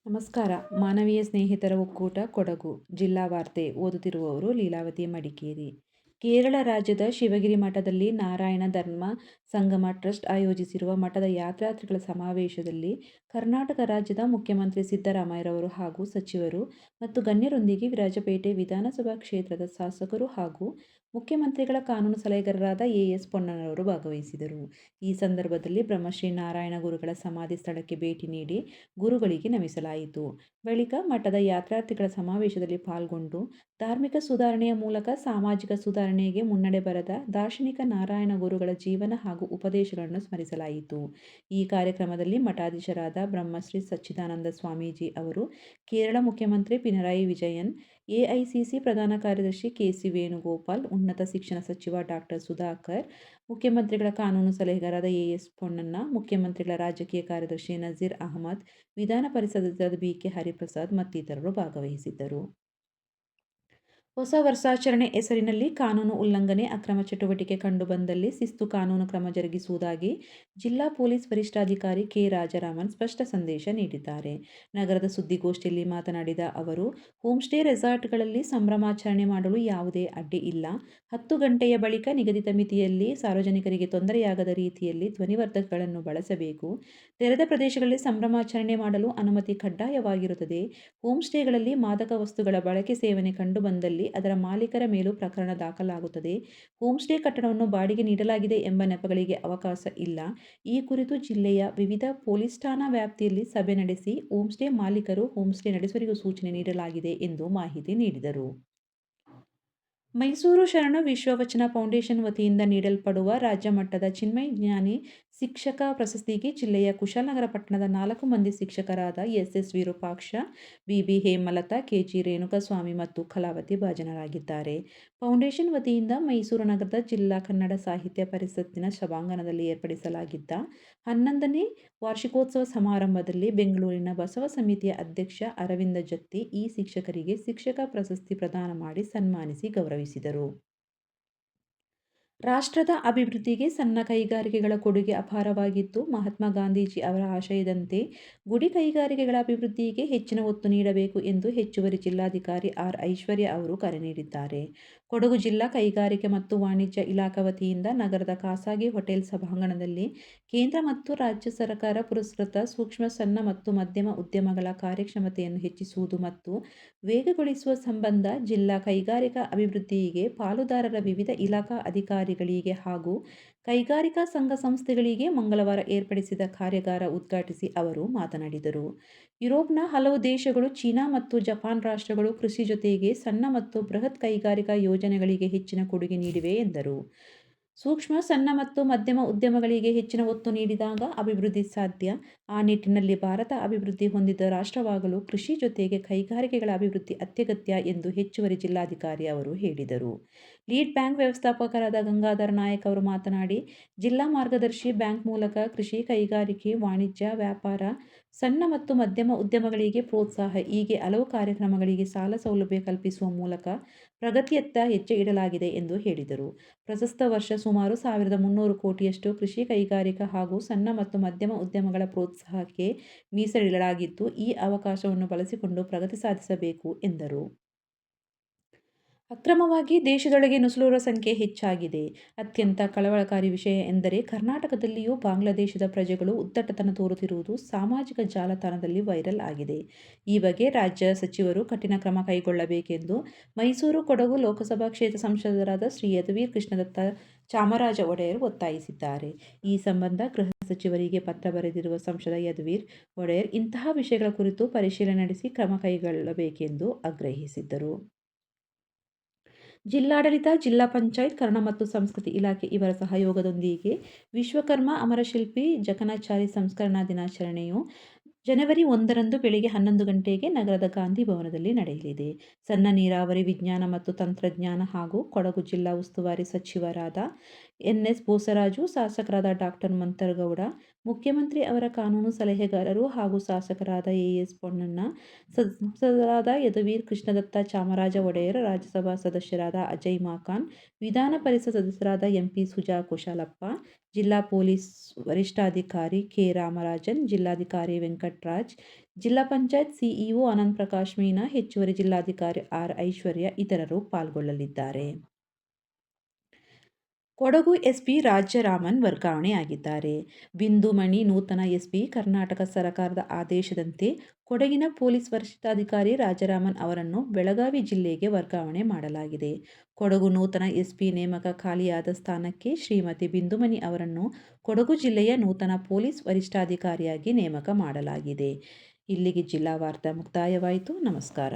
ನಮಸ್ಕಾರ. ಮಾನವೀಯ ಸ್ನೇಹಿತರ ಒಕ್ಕೂಟ ಕೊಡಗು ಜಿಲ್ಲಾ ವಾರ್ತೆ ಓದುತ್ತಿರುವವರು ಲೀಲಾವತಿ ಮಡಿಕೇರಿ. ಕೇರಳ ರಾಜ್ಯದ ಶಿವಗಿರಿ ಮಠದಲ್ಲಿ ನಾರಾಯಣ ಧರ್ಮ ಸಂಗಮ ಟ್ರಸ್ಟ್ ಆಯೋಜಿಸಿರುವ ಮಠದ ಯಾತ್ರಾರ್ಥಿಗಳ ಸಮಾವೇಶದಲ್ಲಿ ಕರ್ನಾಟಕ ರಾಜ್ಯದ ಮುಖ್ಯಮಂತ್ರಿ ಸಿದ್ದರಾಮಯ್ಯರವರು ಹಾಗೂ ಸಚಿವರು ಮತ್ತು ಗಣ್ಯರೊಂದಿಗೆ ವಿರಾಜಪೇಟೆ ವಿಧಾನಸಭಾ ಕ್ಷೇತ್ರದ ಶಾಸಕರು ಹಾಗೂ ಮುಖ್ಯಮಂತ್ರಿಗಳ ಕಾನೂನು ಸಲಹೆಗಾರರಾದ ಎ.ಎಸ್. ಪೊನ್ನಣ್ಣರವರು ಭಾಗವಹಿಸಿದರು. ಈ ಸಂದರ್ಭದಲ್ಲಿ ಬ್ರಹ್ಮಶ್ರೀ ನಾರಾಯಣ ಗುರುಗಳ ಸಮಾಧಿ ಸ್ಥಳಕ್ಕೆ ಭೇಟಿ ನೀಡಿ ಗುರುಗಳಿಗೆ ನಮಿಸಲಾಯಿತು. ಬಳಿಕ ಮಠದ ಯಾತ್ರಾರ್ಥಿಗಳ ಸಮಾವೇಶದಲ್ಲಿ ಪಾಲ್ಗೊಂಡು ಧಾರ್ಮಿಕ ಸುಧಾರಣೆಯ ಮೂಲಕ ಸಾಮಾಜಿಕ ಸುಧಾರಣೆಗೆ ಮುನ್ನಡೆ ಬರೆದ ದಾರ್ಶನಿಕ ನಾರಾಯಣ ಗುರುಗಳ ಜೀವನ ಹಾಗೂ ಉಪದೇಶಗಳನ್ನು ಸ್ಮರಿಸಲಾಯಿತು. ಈ ಕಾರ್ಯಕ್ರಮದಲ್ಲಿ ಮಠಾಧೀಶರಾದ ಬ್ರಹ್ಮಶ್ರೀ ಸಚ್ಚಿದಾನಂದ ಸ್ವಾಮೀಜಿ ಅವರು, ಕೇರಳ ಮುಖ್ಯಮಂತ್ರಿ ಪಿಣರಾಯಿ ವಿಜಯನ್, ಎಐಸಿಸಿ ಪ್ರಧಾನ ಕಾರ್ಯದರ್ಶಿ ಕೆ.ಸಿ. ವೇಣುಗೋಪಾಲ್, ಉನ್ನತ ಶಿಕ್ಷಣ ಸಚಿವ ಡಾ. ಸುಧಾಕರ್, ಮುಖ್ಯಮಂತ್ರಿಗಳ ಕಾನೂನು ಸಲಹೆಗಾರರಾದ ಎ.ಎಸ್. ಪೊನ್ನಣ್ಣ, ಮುಖ್ಯಮಂತ್ರಿಗಳ ರಾಜಕೀಯ ಕಾರ್ಯದರ್ಶಿ ನಜೀರ್ ಅಹಮದ್, ವಿಧಾನ ಪರಿಷತ್ ಸದಸ್ಯರಾದ ಬಿ.ಕೆ. ಹರಿಪ್ರಸಾದ್ ಮತ್ತಿತರರು ಭಾಗವಹಿಸಿದ್ದರು. ಹೊಸ ವರ್ಷಾಚರಣೆ ಹೆಸರಿನಲ್ಲಿ ಕಾನೂನು ಉಲ್ಲಂಘನೆ, ಅಕ್ರಮ ಚಟುವಟಿಕೆ ಕಂಡುಬಂದಲ್ಲಿ ಶಿಸ್ತು ಕಾನೂನು ಕ್ರಮ ಜರುಗಿಸುವುದಾಗಿ ಜಿಲ್ಲಾ ಪೊಲೀಸ್ ವರಿಷ್ಠಾಧಿಕಾರಿ ಕೆ. ರಾಜಾರಾಮನ್ ಸ್ಪಷ್ಟ ಸಂದೇಶ ನೀಡಿದ್ದಾರೆ. ನಗರದ ಸುದ್ದಿಗೋಷ್ಠಿಯಲ್ಲಿ ಮಾತನಾಡಿದ ಅವರು, ಹೋಂಸ್ಟೇ ರೆಸಾರ್ಟ್ಗಳಲ್ಲಿ ಸಂಭ್ರಮಾಚರಣೆ ಮಾಡಲು ಯಾವುದೇ ಅಡ್ಡಿ ಇಲ್ಲ. 10 ಗಂಟೆಯ ಬಳಿಕ ನಿಗದಿತ ಮಿತಿಯಲ್ಲಿ ಸಾರ್ವಜನಿಕರಿಗೆ ತೊಂದರೆಯಾಗದ ರೀತಿಯಲ್ಲಿ ಧ್ವನಿವರ್ಧಕಗಳನ್ನು ಬಳಸಬೇಕು. ತೆರೆದ ಪ್ರದೇಶಗಳಲ್ಲಿ ಸಂಭ್ರಮಾಚರಣೆ ಮಾಡಲು ಅನುಮತಿ ಕಡ್ಡಾಯವಾಗಿರುತ್ತದೆ. ಹೋಂಸ್ಟೇಗಳಲ್ಲಿ ಮಾದಕ ವಸ್ತುಗಳ ಬಳಕೆ ಸೇವನೆ ಕಂಡುಬಂದಲ್ಲಿ ಅದರ ಮಾಲೀಕರ ಮೇಲೂ ಪ್ರಕರಣ ದಾಖಲಾಗುತ್ತದೆ. ಹೋಂಸ್ಟೇ ಕಟ್ಟಡವನ್ನು ಬಾಡಿಗೆ ನೀಡಲಾಗಿದೆ ಎಂಬ ನೆಪಗಳಿಗೆ ಅವಕಾಶ ಇಲ್ಲ. ಈ ಕುರಿತು ಜಿಲ್ಲೆಯ ವಿವಿಧ ಪೊಲೀಸ್ ಠಾಣಾ ವ್ಯಾಪ್ತಿಯಲ್ಲಿ ಸಭೆ ನಡೆಸಿ ಹೋಂಸ್ಟೇ ಮಾಲೀಕರು, ಹೋಂಸ್ಟೇ ನಡೆಸುವವರಿಗೂ ಸೂಚನೆ ನೀಡಲಾಗಿದೆ ಎಂದು ಮಾಹಿತಿ ನೀಡಿದರು. ಮೈಸೂರು ಶರಣ ವಿಶ್ವವಚನ ಫೌಂಡೇಶನ್ ವತಿಯಿಂದ ನೀಡಲ್ಪಡುವ ರಾಜ್ಯಮಟ್ಟದ ಚಿನ್ಮಯ ಜ್ಞಾನಿ ಶಿಕ್ಷಕ ಪ್ರಶಸ್ತಿಗೆ ಜಿಲ್ಲೆಯ ಕುಶಾಲನಗರ ಪಟ್ಟಣದ 4 ಮಂದಿ ಶಿಕ್ಷಕರಾದ S. Virupaksha, B. Hemalatha, K G. Renukaswamy ಮತ್ತು ಕಲಾವತಿ ಭಾಜನರಾಗಿದ್ದಾರೆ. ಫೌಂಡೇಶನ್ ವತಿಯಿಂದ ಮೈಸೂರು ನಗರದ ಜಿಲ್ಲಾ ಕನ್ನಡ ಸಾಹಿತ್ಯ ಪರಿಷತ್ತಿನ ಸಭಾಂಗಣದಲ್ಲಿ ಏರ್ಪಡಿಸಲಾಗಿದ್ದ 11ನೇ ವಾರ್ಷಿಕೋತ್ಸವ ಸಮಾರಂಭದಲ್ಲಿ ಬೆಂಗಳೂರಿನ ಬಸವ ಸಮಿತಿಯ ಅಧ್ಯಕ್ಷ ಅರವಿಂದ ಜತ್ತಿ ಈ ಶಿಕ್ಷಕರಿಗೆ ಶಿಕ್ಷಕ ಪ್ರಶಸ್ತಿ ಪ್ರದಾನ ಮಾಡಿ ಸನ್ಮಾನಿಸಿ ಗೌರವಿಸಿದರು. ರಾಷ್ಟ್ರದ ಅಭಿವೃದ್ಧಿಗೆ ಸಣ್ಣ ಕೈಗಾರಿಕೆಗಳ ಕೊಡುಗೆ ಅಪಾರವಾಗಿದ್ದು, ಮಹಾತ್ಮ ಗಾಂಧೀಜಿ ಅವರ ಆಶಯದಂತೆ ಗುಡಿ ಕೈಗಾರಿಕೆಗಳ ಅಭಿವೃದ್ಧಿಗೆ ಹೆಚ್ಚಿನ ಒತ್ತು ನೀಡಬೇಕು ಎಂದು ಹೆಚ್ಚುವರಿ ಜಿಲ್ಲಾಧಿಕಾರಿ ಆರ್. ಐಶ್ವರ್ಯ ಅವರು ಕರೆ ನೀಡಿದ್ದಾರೆ. ಕೊಡಗು ಜಿಲ್ಲಾ ಕೈಗಾರಿಕೆ ಮತ್ತು ವಾಣಿಜ್ಯ ಇಲಾಖೆ ವತಿಯಿಂದ ನಗರದ ಖಾಸಗಿ ಹೋಟೆಲ್ ಸಭಾಂಗಣದಲ್ಲಿ ಕೇಂದ್ರ ಮತ್ತು ರಾಜ್ಯ ಸರ್ಕಾರ ಪುರಸ್ಕೃತ ಸೂಕ್ಷ್ಮ, ಸಣ್ಣ ಮತ್ತು ಮಧ್ಯಮ ಉದ್ಯಮಗಳ ಕಾರ್ಯಕ್ಷಮತೆಯನ್ನು ಹೆಚ್ಚಿಸುವುದು ಮತ್ತು ವೇಗಗೊಳಿಸುವ ಸಂಬಂಧ ಜಿಲ್ಲಾ ಕೈಗಾರಿಕಾ ಅಭಿವೃದ್ಧಿಗೆ ಪಾಲುದಾರರ ವಿವಿಧ ಇಲಾಖಾ ಅಧಿಕಾರಿಗಳಿಗೆ ಹಾಗೂ ಕೈಗಾರಿಕಾ ಸಂಘ ಸಂಸ್ಥೆಗಳಿಗೆ ಮಂಗಳವಾರ ಏರ್ಪಡಿಸಿದ ಕಾರ್ಯಾಗಾರ ಉದ್ಘಾಟಿಸಿ ಅವರು ಮಾತನಾಡಿದರು. ಯುರೋಪ್ನ ಹಲವು ದೇಶಗಳು, ಚೀನಾ ಮತ್ತು ಜಪಾನ್ ರಾಷ್ಟ್ರಗಳು ಕೃಷಿ ಜೊತೆಗೆ ಸಣ್ಣ ಮತ್ತು ಬೃಹತ್ ಕೈಗಾರಿಕಾ ಯೋಜನೆಗಳಿಗೆ ಹೆಚ್ಚಿನ ಕೊಡುಗೆ ನೀಡಿವೆ ಎಂದರು. ಸೂಕ್ಷ್ಮ, ಸಣ್ಣ ಮತ್ತು ಮಧ್ಯಮ ಉದ್ಯಮಗಳಿಗೆ ಹೆಚ್ಚಿನ ಒತ್ತು ನೀಡಿದಾಗ ಅಭಿವೃದ್ಧಿ ಸಾಧ್ಯ. ಆ ನಿಟ್ಟಿನಲ್ಲಿ ಭಾರತ ಅಭಿವೃದ್ಧಿ ಹೊಂದಿದ ರಾಷ್ಟ್ರವಾಗಲು ಕೃಷಿ ಜೊತೆಗೆ ಕೈಗಾರಿಕೆಗಳ ಅಭಿವೃದ್ಧಿ ಅತ್ಯಗತ್ಯ ಎಂದು ಹೆಚ್ಚುವರಿ ಜಿಲ್ಲಾಧಿಕಾರಿ ಅವರು ಹೇಳಿದರು. ಲೀಡ್ ಬ್ಯಾಂಕ್ ವ್ಯವಸ್ಥಾಪಕರಾದ ಗಂಗಾಧರ ನಾಯಕ್ ಅವರು ಮಾತನಾಡಿ, ಜಿಲ್ಲಾ ಮಾರ್ಗದರ್ಶಿ ಬ್ಯಾಂಕ್ ಮೂಲಕ ಕೃಷಿ, ಕೈಗಾರಿಕೆ, ವಾಣಿಜ್ಯ, ವ್ಯಾಪಾರ, ಸಣ್ಣ ಮತ್ತು ಮಧ್ಯಮ ಉದ್ಯಮಗಳಿಗೆ ಪ್ರೋತ್ಸಾಹ ಹೀಗೆ ಹಲವು ಕಾರ್ಯಕ್ರಮಗಳಿಗೆ ಸಾಲ ಸೌಲಭ್ಯ ಕಲ್ಪಿಸುವ ಮೂಲಕ ಪ್ರಗತಿಯತ್ತ ಹೆಜ್ಜೆ ಇಡಲಾಗಿದೆ ಎಂದು ಹೇಳಿದರು. ಪ್ರಸಕ್ತ ವರ್ಷ ಸುಮಾರು 1300 ಕೋಟಿಯಷ್ಟು ಕೃಷಿ, ಕೈಗಾರಿಕಾ ಹಾಗೂ ಸಣ್ಣ ಮತ್ತು ಮಧ್ಯಮ ಉದ್ಯಮಗಳ ಪ್ರೋತ್ಸಾಹಕ್ಕೆ ಮೀಸಲಿಡಲಾಗಿದ್ದು, ಈ ಅವಕಾಶವನ್ನು ಬಳಸಿಕೊಂಡು ಪ್ರಗತಿ ಸಾಧಿಸಬೇಕು ಎಂದರು. ಅಕ್ರಮವಾಗಿ ದೇಶದೊಳಗೆ ನುಸುಳುವವರ ಸಂಖ್ಯೆ ಹೆಚ್ಚಾಗಿದೆ. ಅತ್ಯಂತ ಕಳವಳಕಾರಿ ವಿಷಯ ಎಂದರೆ ಕರ್ನಾಟಕದಲ್ಲಿಯೂ ಬಾಂಗ್ಲಾದೇಶದ ಪ್ರಜೆಗಳು ಉದ್ದಟತನ ತೋರುತ್ತಿರುವುದು ಸಾಮಾಜಿಕ ಜಾಲತಾಣದಲ್ಲಿ ವೈರಲ್ ಆಗಿದೆ. ಈ ಬಗ್ಗೆ ರಾಜ್ಯ ಸಚಿವರು ಕಠಿಣ ಕ್ರಮ ಕೈಗೊಳ್ಳಬೇಕೆಂದು ಮೈಸೂರು, ಕೊಡಗು ಲೋಕಸಭಾ ಕ್ಷೇತ್ರ ಸಂಸದರಾದ ಶ್ರೀ ಯದುವೀರ್ ಕೃಷ್ಣದತ್ತ ಚಾಮರಾಜ ಒಡೆಯರ್ ಒತ್ತಾಯಿಸಿದ್ದಾರೆ. ಈ ಸಂಬಂಧ ಗೃಹ ಸಚಿವರಿಗೆ ಪತ್ರ ಬರೆದಿರುವ ಸಂಸದ ಯದುವೀರ್ ಒಡೆಯರ್ ಇಂತಹ ವಿಷಯಗಳ ಕುರಿತು ಪರಿಶೀಲನೆ ನಡೆಸಿ ಕ್ರಮ ಕೈಗೊಳ್ಳಬೇಕೆಂದು ಆಗ್ರಹಿಸಿದರು. ಜಿಲ್ಲಾಡಳಿತ, ಜಿಲ್ಲಾ ಪಂಚಾಯತ್, ಕನ್ನಡ ಮತ್ತು ಸಂಸ್ಕೃತಿ ಇಲಾಖೆ ಇವರ ಸಹಯೋಗದೊಂದಿಗೆ ವಿಶ್ವಕರ್ಮ ಅಮರಶಿಲ್ಪಿ ಜಕಣಾಚಾರಿ ಸಂಸ್ಮರಣಾ ದಿನಾಚರಣೆಯು ಜನವರಿ 1ರಂದು ಬೆಳಗ್ಗೆ 11 ಗಂಟೆಗೆ ನಗರದ ಗಾಂಧಿ ಭವನದಲ್ಲಿ ನಡೆಯಲಿದೆ. ಸಣ್ಣ ನೀರಾವರಿ, ವಿಜ್ಞಾನ ಮತ್ತು ತಂತ್ರಜ್ಞಾನ ಹಾಗೂ ಕೊಡಗು ಜಿಲ್ಲಾ ಉಸ್ತುವಾರಿ ಸಚಿವರಾದ ಎನ್.ಎಸ್. ಬೋಸರಾಜು, ಶಾಸಕರಾದ ಡಾಕ್ಟರ್ ಮಂಥರಗೌಡ, ಮುಖ್ಯಮಂತ್ರಿ ಅವರ ಕಾನೂನು ಸಲಹೆಗಾರರು ಹಾಗೂ ಶಾಸಕರಾದ ಎ.ಎಸ್. ಪೊನ್ನಣ್ಣ, ಸಂಸದರಾದ ಯದುವೀರ್ ಕೃಷ್ಣದತ್ತ ಚಾಮರಾಜ ಒಡೆಯರ್, ರಾಜ್ಯಸಭಾ ಸದಸ್ಯರಾದ ಅಜಯ್ ಮಾಕನ್, ವಿಧಾನ ಪರಿಷತ್ ಸದಸ್ಯರಾದ ಎಂ.ಪಿ. ಸುಜಾ ಕುಶಾಲಪ್ಪ, ಜಿಲ್ಲಾ ಪೊಲೀಸ್ ವರಿಷ್ಠಾಧಿಕಾರಿ ಕೆ. ರಾಮರಾಜನ್, ಜಿಲ್ಲಾಧಿಕಾರಿ ವೆಂಕಟರಾಜ್, ಜಿಲ್ಲಾ ಪಂಚಾಯತ್ ಸಿಇಒ ಆನಂದ್ ಪ್ರಕಾಶ್ ಮೀನಾ, ಹೆಚ್ಚುವರಿ ಜಿಲ್ಲಾಧಿಕಾರಿ ಆರ್. ಐಶ್ವರ್ಯ ಇತರರು ಪಾಲ್ಗೊಳ್ಳಲಿದ್ದಾರೆ. ಕೊಡಗು ಎಸ್ಪಿ ರಾಜಾರಾಮನ್ ವರ್ಗಾವಣೆಯಾಗಿದ್ದಾರೆ. ಬಿಂದುಮಣಿ ನೂತನ ಎಸ್ಪಿ. ಕರ್ನಾಟಕ ಸರಕಾರದ ಆದೇಶದಂತೆ ಕೊಡಗಿನ ಪೊಲೀಸ್ ವರಿಷ್ಠಾಧಿಕಾರಿ ರಾಜಾರಾಮನ್ ಅವರನ್ನು ಬೆಳಗಾವಿ ಜಿಲ್ಲೆಗೆ ವರ್ಗಾವಣೆ ಮಾಡಲಾಗಿದೆ. ಕೊಡಗು ನೂತನ ಎಸ್ಪಿ ನೇಮಕ ಖಾಲಿಯಾದ ಸ್ಥಾನಕ್ಕೆ ಶ್ರೀಮತಿ ಬಿಂದುಮಣಿ ಅವರನ್ನು ಕೊಡಗು ಜಿಲ್ಲೆಯ ನೂತನ ಪೊಲೀಸ್ ವರಿಷ್ಠಾಧಿಕಾರಿಯಾಗಿ ನೇಮಕ ಮಾಡಲಾಗಿದೆ. ಇಲ್ಲಿಗೆ ಜಿಲ್ಲಾ ವಾರ್ತಾ ಮುಕ್ತಾಯವಾಯಿತು. ನಮಸ್ಕಾರ.